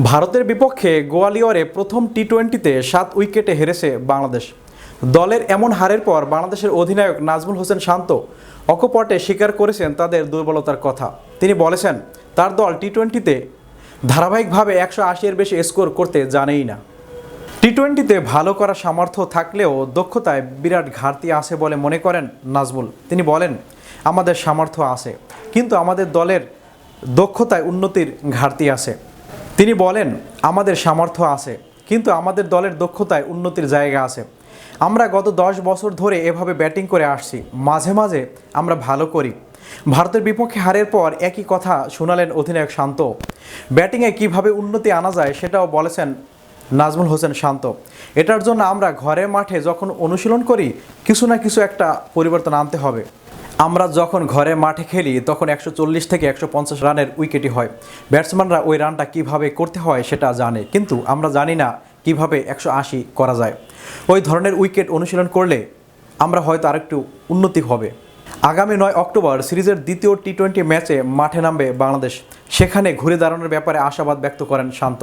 ভারতের বিপক্ষে গোয়ালিয়রে প্রথম টি-20তে 7 উইকেটে হেরেছে বাংলাদেশ। দলের এমন হারের পর বাংলাদেশের অধিনায়ক নাজমুল হোসেন শান্ত অকপটে স্বীকার করেছেন তাদের দুর্বলতার কথা। তিনি বলেছেন, তার দল টি-20তে ধারাবাহিকভাবে 180-এর বেশি স্কোর করতে জানেই না। টি-20তে ভালো করার সামর্থ্য থাকলেও দক্ষতায় বিরাট ঘাটতি আছে বলে মনে করেন নাজমুল। তিনি বলেন, আমাদের সামর্থ্য আছে, কিন্তু আমাদের দলের দক্ষতায় উন্নতির ঘাটতি আছে। তিনি বলেন, আমাদের সামর্থ্য আছে, কিন্তু আমাদের দলের দক্ষতায় উন্নতির জায়গা আছে। আমরা গত 10 বছর ধরে এভাবে ব্যাটিং করে আসছি, মাঝে মাঝে আমরা ভালো করি। ভারতের বিপক্ষে হারের পর একই কথা শোনালেন অধিনায়ক শান্ত। ব্যাটিংয়ে কিভাবে উন্নতি আনা যায় সেটাও বলেছেন নাজমুল হোসেন শান্ত। এটার জন্য আমরা ঘরের মাঠে যখন অনুশীলন করি, কিছু না কিছু একটা পরিবর্তন আনতে হবে। আমরা যখন ঘরে মাঠে খেলি তখন 140 থেকে 150 রানের উইকেটই হয়। ব্যাটসম্যানরা ওই রানটা কিভাবে করতে হয় সেটা জানে, কিন্তু আমরা জানি না কিভাবে 180 করা যায়। ওই ধরনের উইকেট অনুশীলন করলে আমরা হয়তো আরেকটু উন্নতি হবে। আগামী 9 অক্টোবর সিরিজের দ্বিতীয় টি-20 ম্যাচে মাঠে নামবে বাংলাদেশ। সেখানে ঘুরে দাঁড়ানোর ব্যাপারে আশাবাদ ব্যক্ত করেন শান্ত।